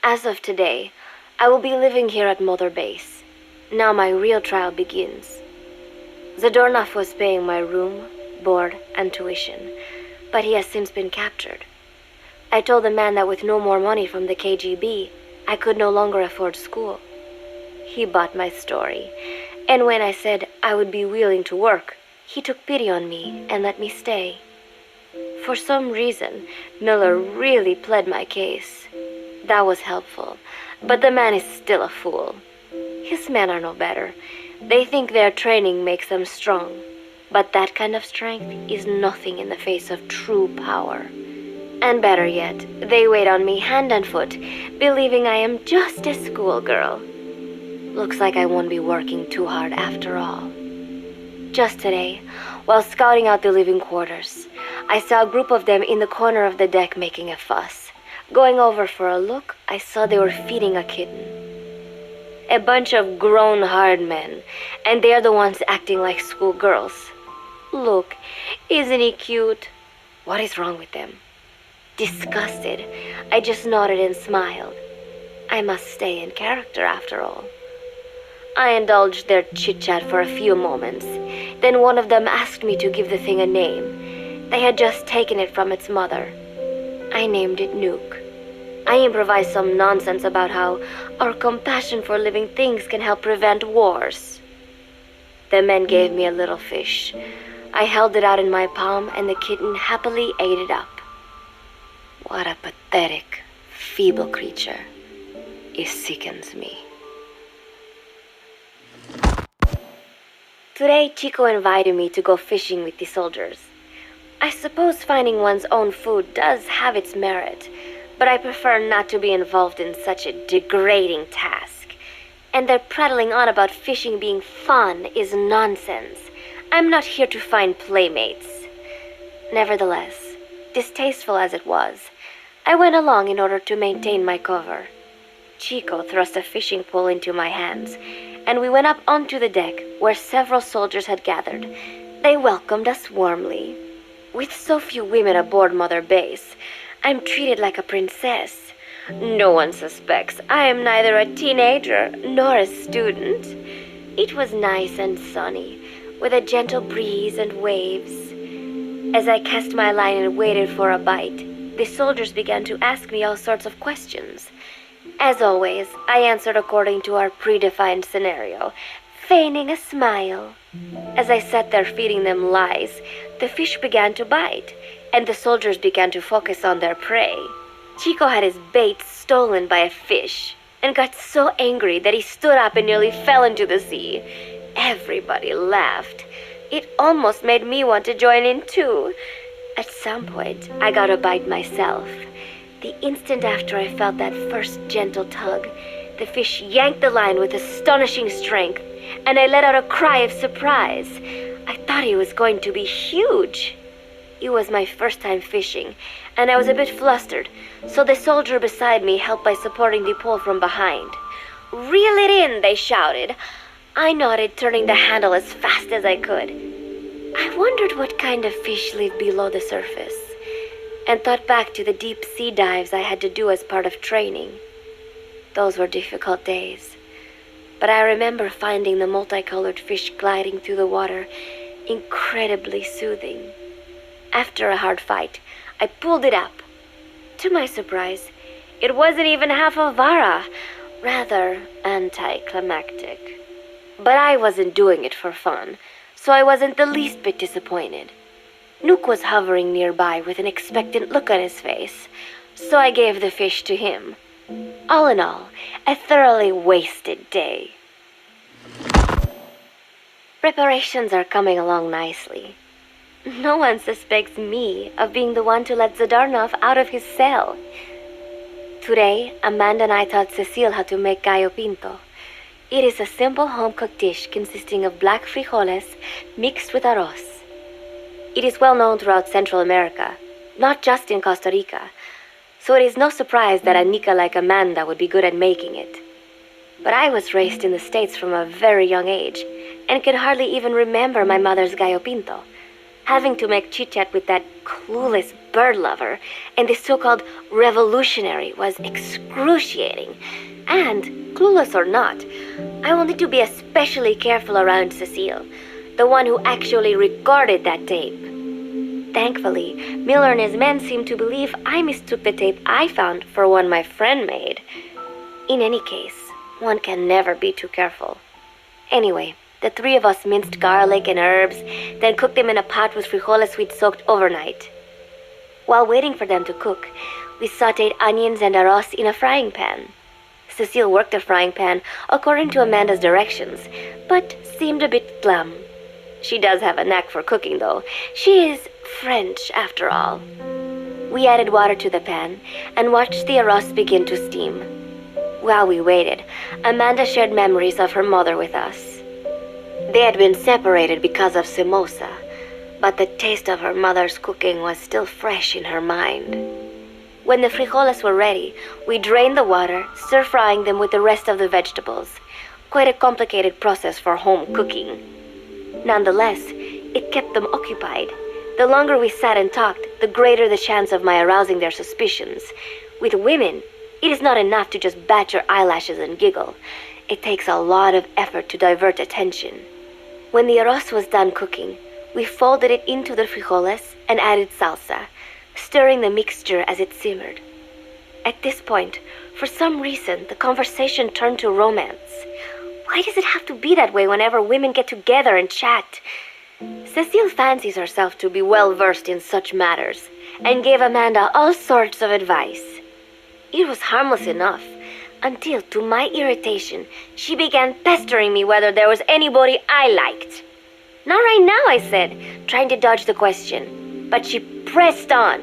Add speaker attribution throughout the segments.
Speaker 1: As of today, I will be living here at Mother Base. Now my real trial begins. Zadornov was paying my room, board, and tuition, but he has since been captured. I told the man that with no more money from the KGB, I could no longer afford school. He bought my story, and when I said I would be willing to work, he took pity on me and let me stay. For some reason, Miller really pled my case. That was helpful, but the man is still a fool. His men are no better. They think their training makes them strong, but that kind of strength is nothing in the face of true power. And better yet, they wait on me hand and foot, believing I am just a schoolgirl. Looks like I won't be working too hard after all. Just today, while scouting out the living quarters, I saw a group of them in the corner of the deck making a fuss. Going over for a look, I saw they were feeding a kitten. A bunch of grown hard men, and they're the ones acting like schoolgirls. Look, isn't he cute? What is wrong with them? Disgusted, I just nodded and smiled. I must stay in character after all. I indulged their chit-chat for a few moments. Then one of them asked me to give the thing a name. They had just taken it from its mother. I named it Nuke. I improvised some nonsense about how our compassion for living things can help prevent wars. The men gave me a little fish. I held it out in my palm and the kitten happily ate it up. What a pathetic, feeble creature. It sickens me. Today, Chico invited me to go fishing with the soldiers. I suppose finding one's own food does have its merit, but I prefer not to be involved in such a degrading task. And their prattling on about fishing being fun is nonsense. I'm not here to find playmates. Nevertheless, distasteful as it was, I went along in order to maintain my cover. Chico thrust a fishing pole into my hands, and we went up onto the deck where several soldiers had gathered. They welcomed us warmly. With so few women aboard Mother Base, I'm treated like a princess. No one suspects I am neither a teenager nor a student. It was nice and sunny, with a gentle breeze and waves. As I cast my line and waited for a bite, the soldiers began to ask me all sorts of questions. As always, I answered according to our predefined scenario, feigning a smile. As I sat there feeding them lies, the fish began to bite, and the soldiers began to focus on their prey. Chico had his bait stolen by a fish, and got so angry that he stood up and nearly fell into the sea. Everybody laughed. It almost made me want to join in too. At some point, I got a bite myself. The instant after I felt that first gentle tug, the fish yanked the line with astonishing strength, and I let out a cry of surprise. I thought he was going to be huge. It was my first time fishing, and I was a bit flustered, so the soldier beside me helped by supporting the pole from behind. "Reel it in," they shouted. I nodded, turning the handle as fast as I could. I wondered what kind of fish lived below the surface, and thought back to the deep sea dives I had to do as part of training. Those were difficult days, but I remember finding the multicolored fish gliding through the water incredibly soothing. After a hard fight, I pulled it up. To my surprise, it wasn't even half a vara, rather anticlimactic. But I wasn't doing it for fun, so I wasn't the least bit disappointed. Nuke was hovering nearby with an expectant look on his face, so I gave the fish to him. All in all, a thoroughly wasted day. Preparations are coming along nicely. No one suspects me of being the one to let Zadornov out of his cell. Today, Amanda and I taught Cecile how to make gallo pinto. It is a simple home-cooked dish consisting of black frijoles mixed with arroz. It is well known throughout Central America, not just in Costa Rica, so it is no surprise that a Nica like Amanda would be good at making it. But I was raised in the States from a very young age, and can hardly even remember my mother's gallo pinto. Having to make chit-chat with that clueless bird lover and the so-called revolutionary was excruciating. And, clueless or not, I will need to be especially careful around Cecile, the one who actually recorded that tape. Thankfully, Miller and his men seemed to believe I mistook the tape I found for one my friend made. In any case, one can never be too careful. Anyway, the three of us minced garlic and herbs, then cooked them in a pot with frijoles we'd soaked overnight. While waiting for them to cook, we sautéed onions and arroz in a frying pan. Cecile worked the frying pan according to Amanda's directions, but seemed a bit glum. She does have a knack for cooking, though. She is French, after all. We added water to the pan and watched the arroz begin to steam. While we waited, Amanda shared memories of her mother with us. They had been separated because of Somoza, but the taste of her mother's cooking was still fresh in her mind. When the frijoles were ready, we drained the water, stir-frying them with the rest of the vegetables. Quite a complicated process for home cooking. Nonetheless, it kept them occupied. The longer we sat and talked, the greater the chance of my arousing their suspicions. With women, it is not enough to just bat your eyelashes and giggle. It takes a lot of effort to divert attention. When the arroz was done cooking, we folded it into the frijoles and added salsa, stirring the mixture as it simmered. At this point, for some reason, the conversation turned to romance. Why does it have to be that way whenever women get together and chat? Cecile fancies herself to be well-versed in such matters, and gave Amanda all sorts of advice. It was harmless enough, until, to my irritation, she began pestering me whether there was anybody I liked. Not right now, I said, trying to dodge the question. But she pressed on.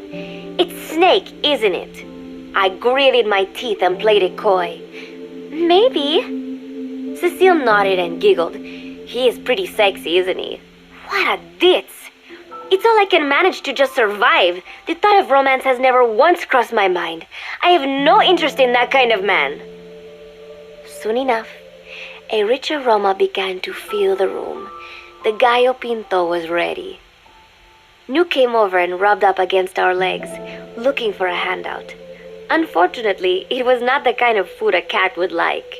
Speaker 1: It's Snake, isn't it? I gritted my teeth and played it coy. Maybe. Cecile nodded and giggled. He is pretty sexy, isn't he? What a ditz! It's all I can manage to just survive. The thought of romance has never once crossed my mind. I have no interest in that kind of man. Soon enough, a rich aroma began to fill the room. The gallo pinto was ready. New came over and rubbed up against our legs, looking for a handout. Unfortunately, it was not the kind of food a cat would like.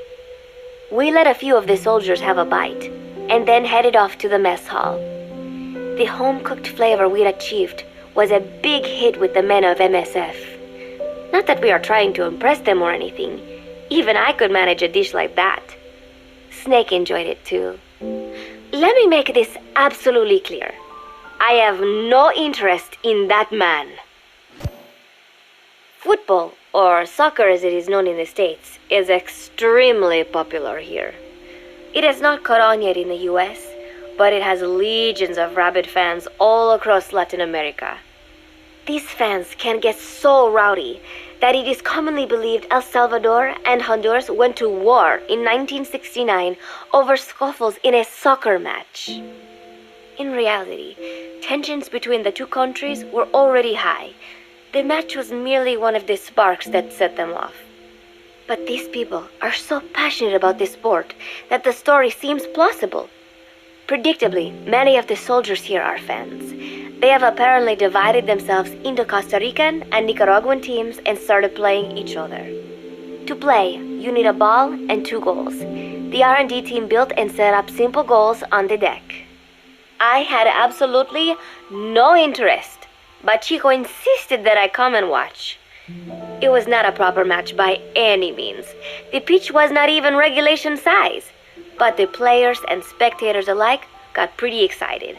Speaker 1: We let a few of the soldiers have a bite, and then headed off to the mess hall. The home-cooked flavor we'd achieved was a big hit with the men of MSF. Not that we are trying to impress them or anything. Even I could manage a dish like that. Snake enjoyed it too. Let me make this absolutely clear. I have no interest in that man. Football, or soccer as it is known in the States, is extremely popular here. It has not caught on yet in the US, but it has legions of rabid fans all across Latin America. These fans can get so rowdy that it is commonly believed El Salvador and Honduras went to war in 1969 over scuffles in a soccer match. In reality, tensions between the two countries were already high. The match was merely one of the sparks that set them off. But these people are so passionate about this sport that the story seems plausible. Predictably, many of the soldiers here are fans. They have apparently divided themselves into Costa Rican and Nicaraguan teams and started playing each other. To play, you need a ball and 2 goals. The R&D team built and set up simple goals on the deck. I had absolutely no interest, but Chico insisted that I come and watch. It was not a proper match by any means. The pitch was not even regulation size, but the players and spectators alike got pretty excited.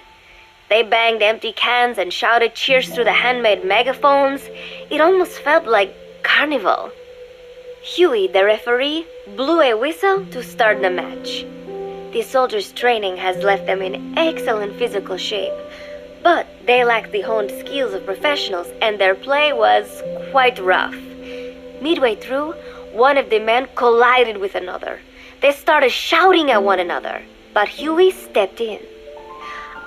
Speaker 1: They banged empty cans and shouted cheers through the handmade megaphones. It almost felt like carnival. Huey, the referee, blew a whistle to start the match. The soldiers' training has left them in excellent physical shape, but they lacked the honed skills of professionals and their play was quite rough. Midway through, one of the men collided with another. They started shouting at one another, but Huey stepped in.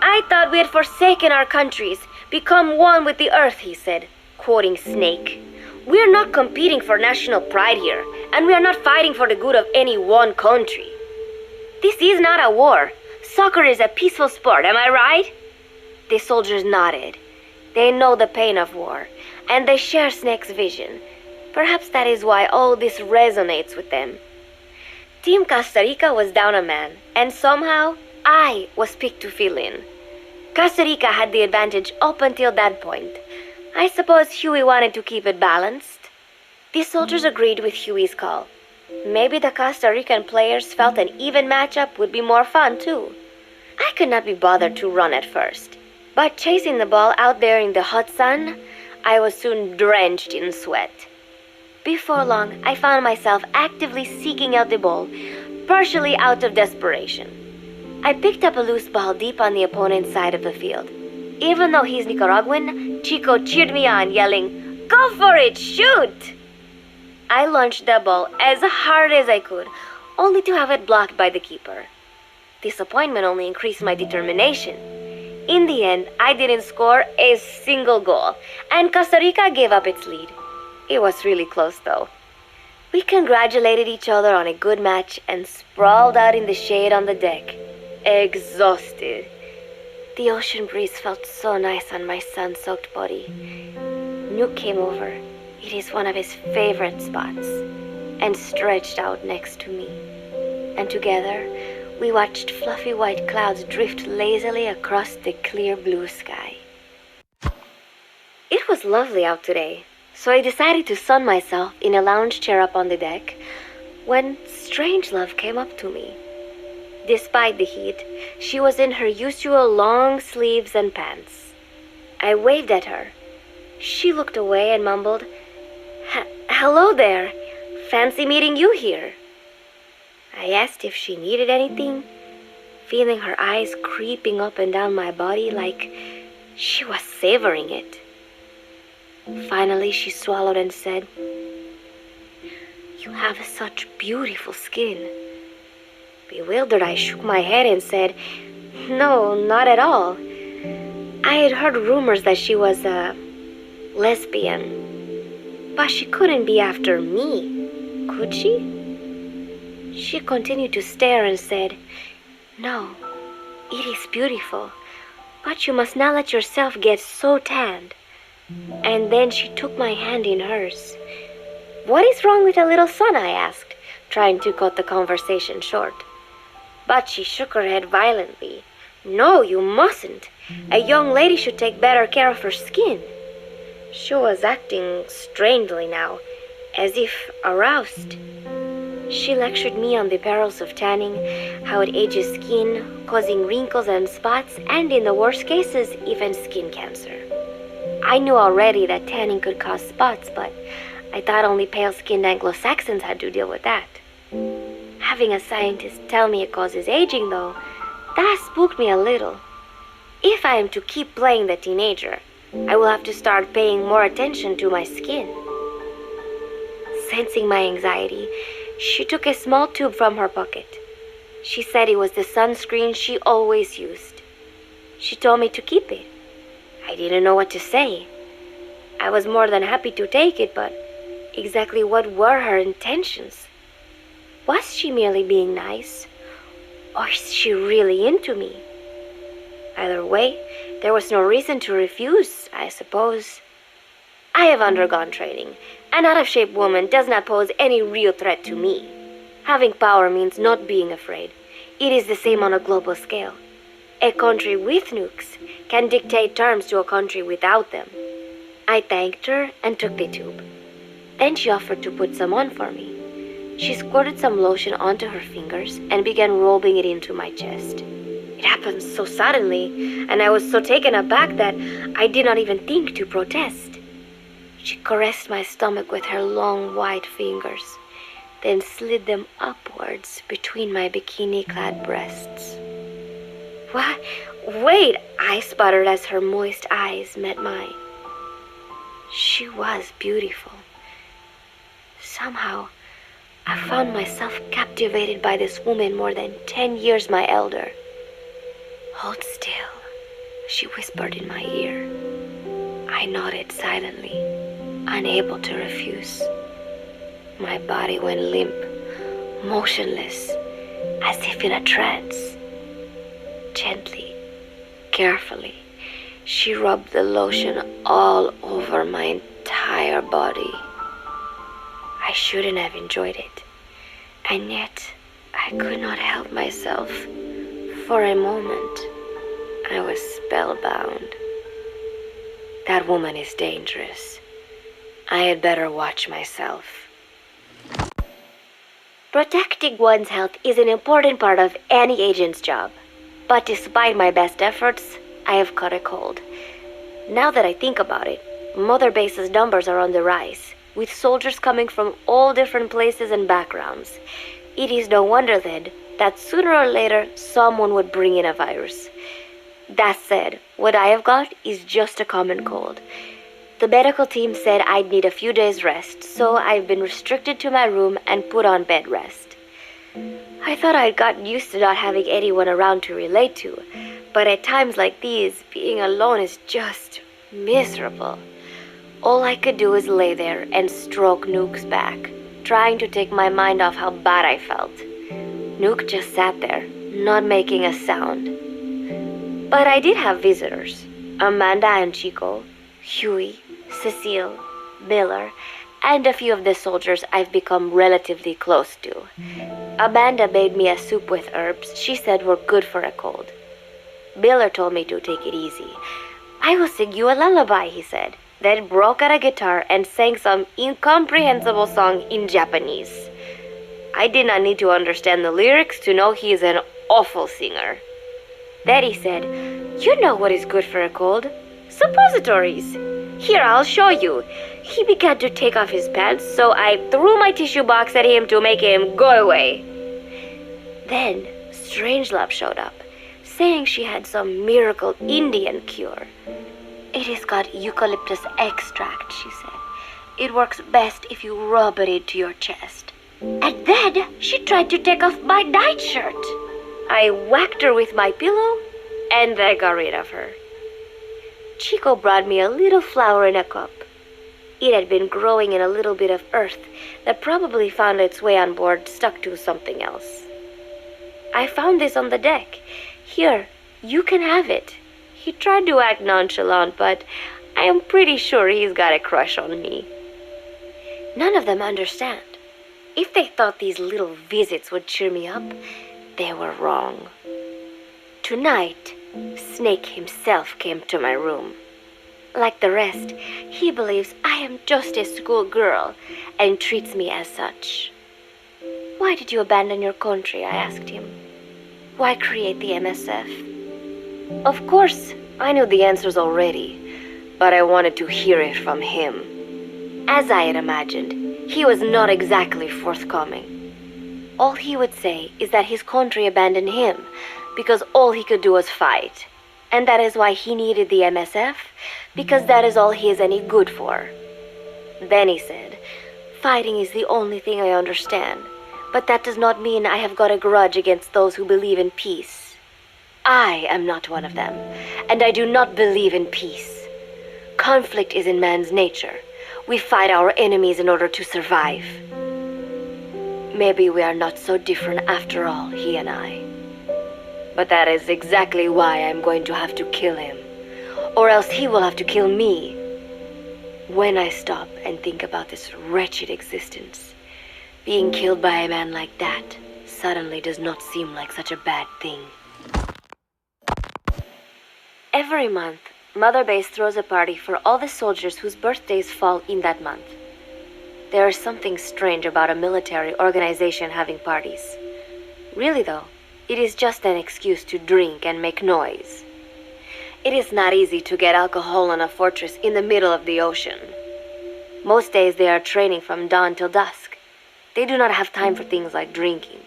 Speaker 1: I thought we had forsaken our countries, become one with the earth, he said, quoting Snake. We are not competing for national pride here, and we are not fighting for the good of any one country. This is not a war. Soccer is a peaceful sport, am I right? The soldiers nodded. They know the pain of war, and they share Snake's vision. Perhaps that is why all this resonates with them. Team Costa Rica was down a man, and somehow I was picked to fill in. Costa Rica had the advantage up until that point. I suppose Huey wanted to keep it balanced. The soldiers agreed with Huey's call. Maybe the Costa Rican players felt an even matchup would be more fun too. I could not be bothered to run at first, but chasing the ball out there in the hot sun, I was soon drenched in sweat. Before long, I found myself actively seeking out the ball, partially out of desperation. I picked up a loose ball deep on the opponent's side of the field. Even though he's Nicaraguan, Chico cheered me on, yelling, "Go for it, shoot!" I launched the ball as hard as I could, only to have it blocked by the keeper. Disappointment only increased my determination. In the end, I didn't score a single goal, and Costa Rica gave up its lead. It was really close, though. We congratulated each other on a good match and sprawled out in the shade on the deck, exhausted. The ocean breeze felt so nice on my sun-soaked body. Nuke came over. It is one of his favorite spots, and stretched out next to me. And together, we watched fluffy white clouds drift lazily across the clear blue sky. It was lovely out today, so I decided to sun myself in a lounge chair up on the deck when Strangelove came up to me. Despite the heat, she was in her usual long sleeves and pants. I waved at her. She looked away and mumbled, "Hello there. Fancy meeting you here." I asked if she needed anything, feeling her eyes creeping up and down my body like she was savoring it. Finally, she swallowed and said, "You have such beautiful skin." Bewildered, I shook my head and said, "No, not at all. I had heard rumors that she was a lesbian, but she couldn't be after me, could she?" She continued to stare and said, "No, it is beautiful, but you must not let yourself get so tanned." And then she took my hand in hers. "What is wrong with a little sun?" I asked, trying to cut the conversation short. But she shook her head violently. "No, you mustn't. A young lady should take better care of her skin." She was acting strangely now, as if aroused. She lectured me on the perils of tanning, how it ages skin, causing wrinkles and spots, and in the worst cases, even skin cancer. I knew already that tanning could cause spots, but I thought only pale-skinned Anglo-Saxons had to deal with that. Having a scientist tell me it causes aging, though, that spooked me a little. If I am to keep playing the teenager, I will have to start paying more attention to my skin. Sensing my anxiety, she took a small tube from her pocket. She said it was the sunscreen she always used. She told me to keep it. I didn't know what to say. I was more than happy to take it, but exactly what were her intentions? Was she merely being nice? Or is she really into me? Either way, there was no reason to refuse, I suppose. I have undergone training. An out-of-shape woman does not pose any real threat to me. Having power means not being afraid. It is the same on a global scale. A country with nukes can dictate terms to a country without them. I thanked her and took the tube. Then she offered to put some on for me. She squirted some lotion onto her fingers and began rolling it into my chest. It happened so suddenly, and I was so taken aback that I did not even think to protest. She caressed my stomach with her long white fingers, then slid them upwards between my bikini-clad breasts. "What? Wait," I sputtered as her moist eyes met mine. She was beautiful. Somehow, I found myself captivated by this woman more than 10 years my elder. "Hold still," she whispered in my ear. I nodded silently, unable to refuse. My body went limp, motionless, as if in a trance. Gently, carefully, She rubbed the lotion all over my entire body. I shouldn't have enjoyed it, and yet I could not help myself. For a moment, I was spellbound. That woman is dangerous. I had better watch myself. Protecting one's health is an important part of any agent's job. But despite my best efforts, I have caught a cold. Now that I think about it, Mother Base's numbers are on the rise, with soldiers coming from all different places and backgrounds. It is no wonder then that sooner or later someone would bring in a virus. That said, what I have got is just a common cold. The medical team said I'd need a few days rest, so I've been restricted to my room and put on bed rest. I thought I'd gotten used to not having anyone around to relate to, but at times like these, being alone is just miserable. All I could do is lay there and stroke Nook's back, trying to take my mind off how bad I felt. Nook just sat there, not making a sound. But I did have visitors. Amanda and Chico, Huey, Cecile, Miller, and a few of the soldiers I've become relatively close to. Amanda made me a soup with herbs she said were good for a cold. Miller told me to take it easy. I will sing you a lullaby, he said, then broke out a guitar and sang some incomprehensible song in Japanese. I did not need to understand the lyrics to know he is an awful singer. Then he said, "You know what is good for a cold? Suppositories. Here, I'll show you." He began to take off his pants, so I threw my tissue box at him to make him go away. Then Strangelove showed up, saying she had some miracle Indian cure. "It has got eucalyptus extract," she said. "It works best if you rub it into your chest." And then she tried to take off my nightshirt. I whacked her with my pillow, and I got rid of her. Chico brought me a little flower in a cup. It had been growing in a little bit of earth that probably found its way on board stuck to something else. "I found this on the deck. Here, you can have it." He tried to act nonchalant, but I am pretty sure he's got a crush on me. None of them understand. If they thought these little visits would cheer me up, they were wrong. Tonight, Snake himself came to my room. Like the rest, he believes I am just a schoolgirl and treats me as such. "Why did you abandon your country?" I asked him. "Why create the MSF?" Of course, I knew the answers already, but I wanted to hear it from him. As I had imagined, he was not exactly forthcoming. All he would say is that his country abandoned him because all he could do was fight, and that is why he needed the MSF, because that is all he is any good for. Then he said, "Fighting is the only thing I understand, but that does not mean I have got a grudge against those who believe in peace. I am not one of them, and I do not believe in peace. Conflict is in man's nature. We fight our enemies in order to survive." Maybe we are not so different after all, he and I. But that is exactly why I'm going to have to kill him, or else he will have to kill me. When I stop and think about this wretched existence, being killed by a man like that suddenly does not seem like such a bad thing. Every month, Mother Base throws a party for all the soldiers whose birthdays fall in that month. There is something strange about a military organization having parties. Really though, it is just an excuse to drink and make noise. It is not easy to get alcohol on a fortress in the middle of the ocean. Most days they are training from dawn till dusk. They do not have time for things like drinking.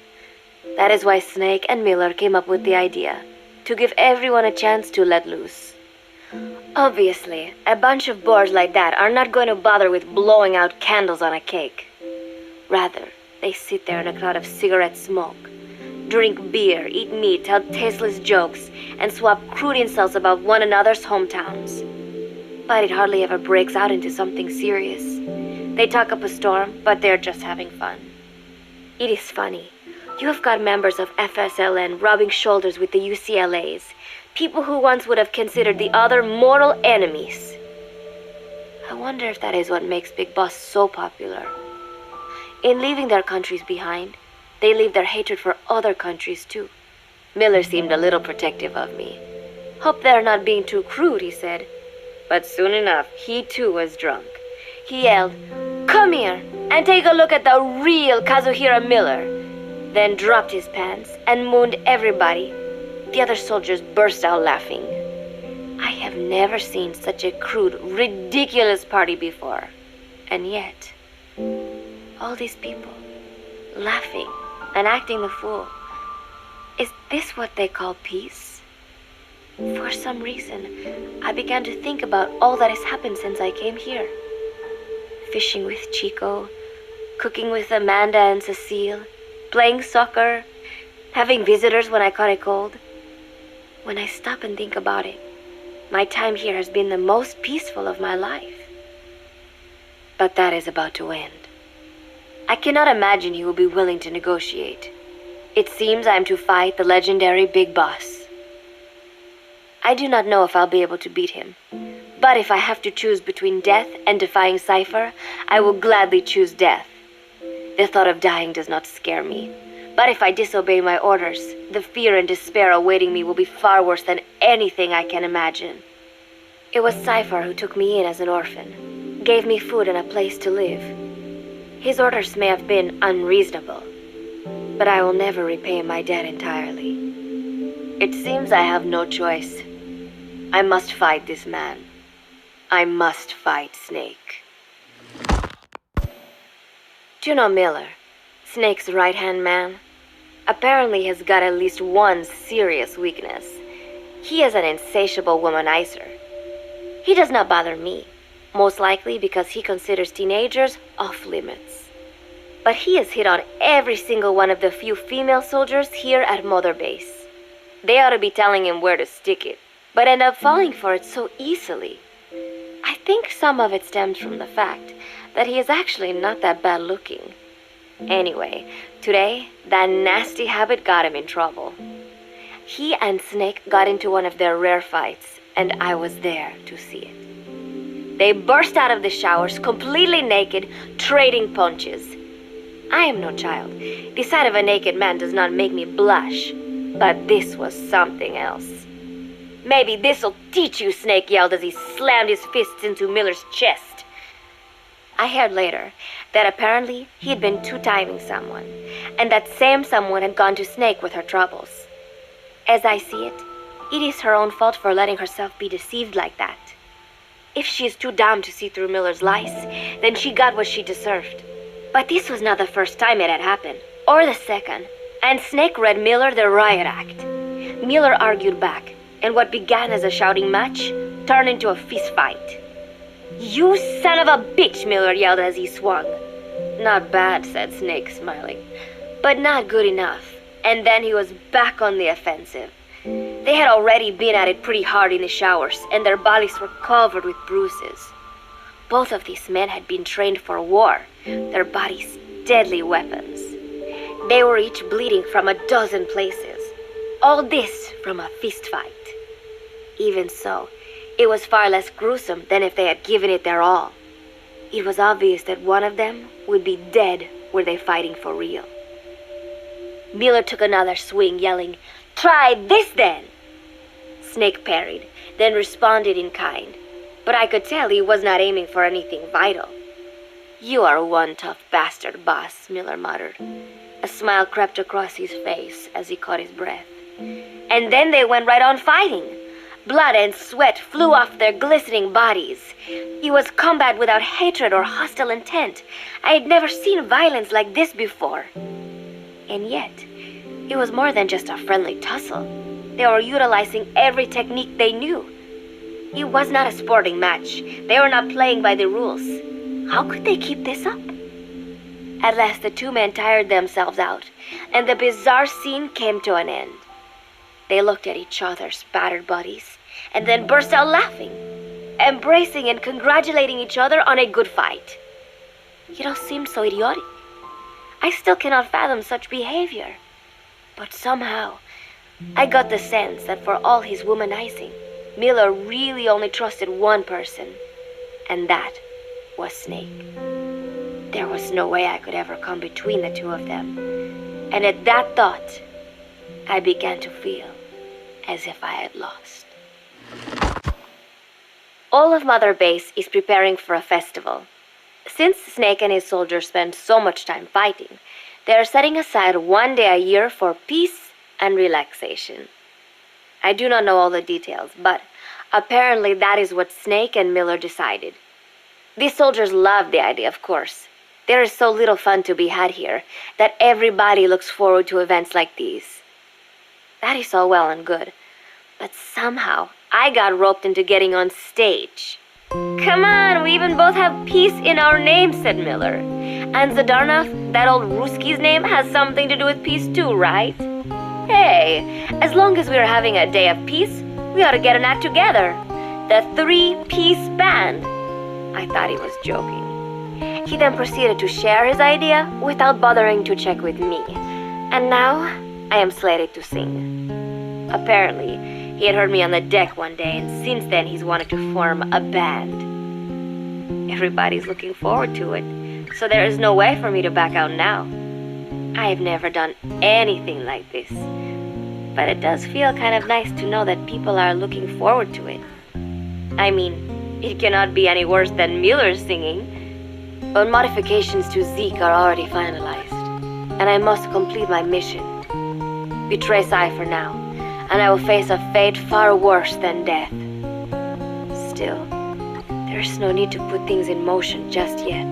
Speaker 1: That is why Snake and Miller came up with the idea, to give everyone a chance to let loose. Obviously, a bunch of boors like that are not going to bother with blowing out candles on a cake. Rather, they sit there in a cloud of cigarette smoke, drink beer, eat meat, tell tasteless jokes, and swap crude insults about one another's hometowns. But it hardly ever breaks out into something serious. They talk up a storm, but they're just having fun. It is funny. You have got members of FSLN rubbing shoulders with the UCLAs, People who once would have considered the other mortal enemies. I wonder if that is what makes Big Boss so popular. In leaving their countries behind, they leave their hatred for other countries too. Miller seemed a little protective of me. Hope they're not being too crude, he said. But soon enough, he too was drunk. He yelled, "Come here and take a look at the real Kazuhira Miller," then dropped his pants and mooned everybody. The other soldiers burst out laughing. I have never seen such a crude, ridiculous party before. And yet, all these people, laughing and acting the fool. Is this what they call peace? For some reason, I began to think about all that has happened since I came here. Fishing with Chico, cooking with Amanda and Cecile, playing soccer, having visitors when I caught a cold. When I stop and think about it, my time here has been the most peaceful of my life. But that is about to end. I cannot imagine he will be willing to negotiate. It seems I am to fight the legendary Big Boss. I do not know if I'll be able to beat him, but if I have to choose between death and defying Cypher, I will gladly choose death. The thought of dying does not scare me, but if I disobey my orders, the fear and despair awaiting me will be far worse than anything I can imagine. It was Cypher who took me in as an orphan, gave me food and a place to live. His orders may have been unreasonable, but I will never repay my debt entirely. It seems I have no choice. I must fight this man. I must fight Snake. Do you know Miller, Snake's right-hand man? Apparently has got at least one serious weakness. He is an insatiable womanizer. He does not bother me, most likely because he considers teenagers off limits. But he has hit on every single one of the few female soldiers here at Mother Base. They ought to be telling him where to stick it, but end up falling for it so easily. I think some of it stems from the fact that he is actually not that bad looking. Anyway, today, that nasty habit got him in trouble. He and Snake got into one of their rare fights, and I was there to see it. They burst out of the showers, completely naked, trading punches. I am no child. The sight of a naked man does not make me blush, but this was something else. "Maybe this'll teach you," Snake yelled as he slammed his fists into Miller's chest. I heard later that apparently he had been two-timing someone, and that same someone had gone to Snake with her troubles. As I see it, it is her own fault for letting herself be deceived like that. If she is too dumb to see through Miller's lies, then she got what she deserved. But this was not the first time it had happened, or the second, and Snake read Miller the riot act. Miller argued back, and what began as a shouting match turned into a fist fight. "You son of a bitch," Miller yelled as he swung. "Not bad," said Snake, smiling, "but not good enough." And then he was back on the offensive. They had already been at it pretty hard in the showers, and their bodies were covered with bruises. Both of these men had been trained for war, their bodies deadly weapons. They were each bleeding from a dozen places. All this from a fist fight. Even so, it was far less gruesome than if they had given it their all. It was obvious that one of them would be dead were they fighting for real. Miller took another swing, yelling, "Try this then!" Snake parried, then responded in kind, but I could tell he was not aiming for anything vital. "You are one tough bastard, boss," Miller muttered. A smile crept across his face as he caught his breath. And then they went right on fighting. Blood and sweat flew off their glistening bodies. It was combat without hatred or hostile intent. I had never seen violence like this before. And yet, it was more than just a friendly tussle. They were utilizing every technique they knew. It was not a sporting match. They were not playing by the rules. How could they keep this up? At last, the two men tired themselves out, and the bizarre scene came to an end. They looked at each other's battered bodies, and then burst out laughing, embracing and congratulating each other on a good fight. It all seemed so idiotic. I still cannot fathom such behavior. But somehow, I got the sense that for all his womanizing, Miller really only trusted one person, and that was Snake. There was no way I could ever come between the two of them, and at that thought, I began to feel as if I had lost. All of Mother Base is preparing for a festival. Since Snake and his soldiers spend so much time fighting, they are setting aside one day a year for peace and relaxation. I do not know all the details, but apparently that is what Snake and Miller decided. These soldiers love the idea, of course. There is so little fun to be had here that everybody looks forward to events like these. That is all well and good, but somehow I got roped into getting on stage. Come on, we even both have peace in our name, said Miller. And Zadarnov, that old Ruski's name, has something to do with peace too, right? Hey, as long as we're having a day of peace, we ought to get an act together. The Three-Piece Band. I thought he was joking. He then proceeded to share his idea without bothering to check with me. And now, I am slated to sing. Apparently, he had heard me on the deck one day, and since then he's wanted to form a band. Everybody's looking forward to it, so there is no way for me to back out now. I have never done anything like this, but it does feel kind of nice to know that people are looking forward to it. I mean, it cannot be any worse than Miller's singing. But modifications to Zeke are already finalized, and I must complete my mission. Betray Cypher now, and I will face a fate far worse than death. Still, there's no need to put things in motion just yet.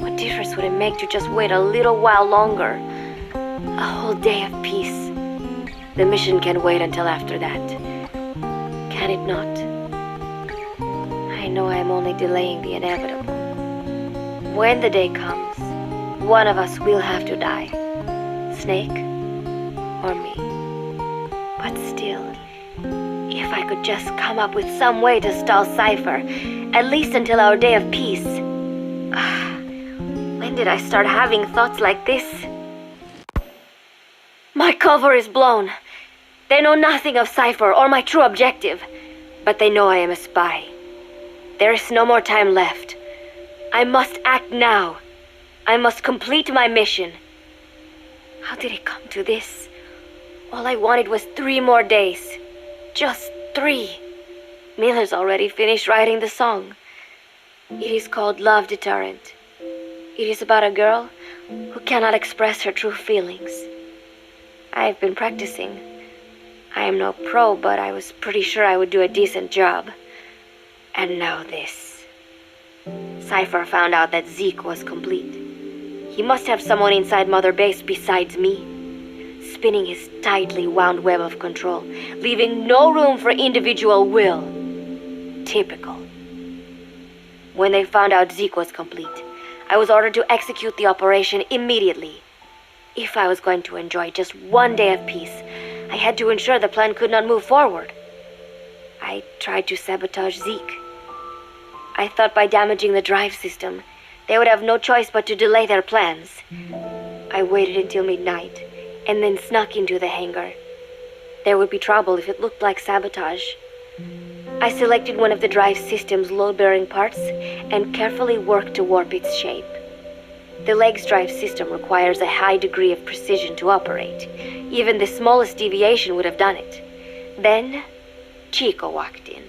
Speaker 1: What difference would it make to just wait a little while longer? A whole day of peace. The mission can wait until after that. Can it not? I know I am only delaying the inevitable. When the day comes, one of us will have to die. Snake or me. But still, if I could just come up with some way to stall Cypher, at least until our day of peace. When did I start having thoughts like this? My cover is blown. They know nothing of Cypher or my true objective, but they know I am a spy. There is no more time left. I must act now. I must complete my mission. How did it come to this? All I wanted was 3 more days. Just 3. Miller's already finished writing the song. It is called Love Deterrent. It is about a girl who cannot express her true feelings. I have been practicing. I am no pro, but I was pretty sure I would do a decent job. And now this. Cypher found out that Zeke was complete. He must have someone inside Mother Base besides me, spinning his tightly wound web of control, leaving no room for individual will. Typical. When they found out Zeke was complete, I was ordered to execute the operation immediately. If I was going to enjoy just one day of peace, I had to ensure the plan could not move forward. I tried to sabotage Zeke. I thought by damaging the drive system, they would have no choice but to delay their plans. I waited until midnight, and then snuck into the hangar. There would be trouble if it looked like sabotage. I selected one of the drive system's load-bearing parts and carefully worked to warp its shape. The leg's drive system requires a high degree of precision to operate. Even the smallest deviation would have done it. Then, Chico walked in.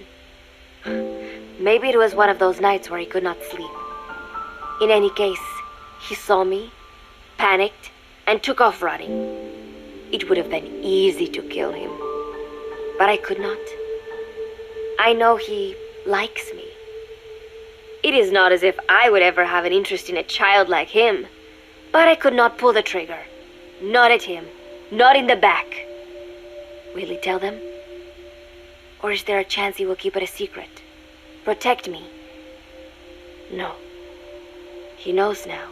Speaker 1: Maybe it was one of those nights where he could not sleep. In any case, he saw me, panicked, and took off running. It would have been easy to kill him, but I could not. I know he likes me. It is not as if I would ever have an interest in a child like him, but I could not pull the trigger. Not at him, not in the back. Will he tell them? Or is there a chance he will keep it a secret? Protect me? No. He knows now.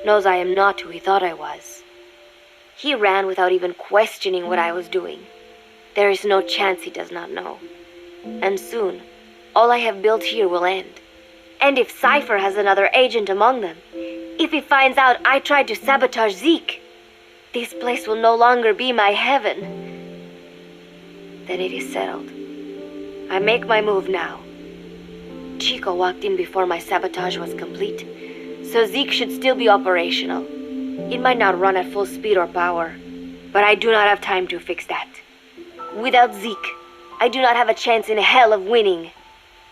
Speaker 1: Knows I am not who he thought I was. He ran without even questioning what I was doing. There is no chance he does not know. And soon, all I have built here will end. And if Cypher has another agent among them, if he finds out I tried to sabotage Zeke, this place will no longer be my heaven. Then it is settled. I make my move now. Chico walked in before my sabotage was complete, so Zeke should still be operational. It might not run at full speed or power, but I do not have time to fix that. Without Zeke, I do not have a chance in hell of winning.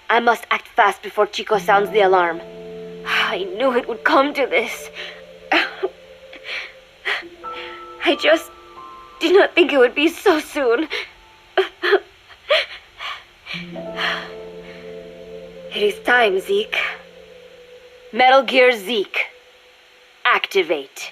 Speaker 1: I must act fast before Chico sounds the alarm. I knew it would come to this. I just did not think it would be so soon. It is time, Zeke. Metal Gear Zeke. Activate.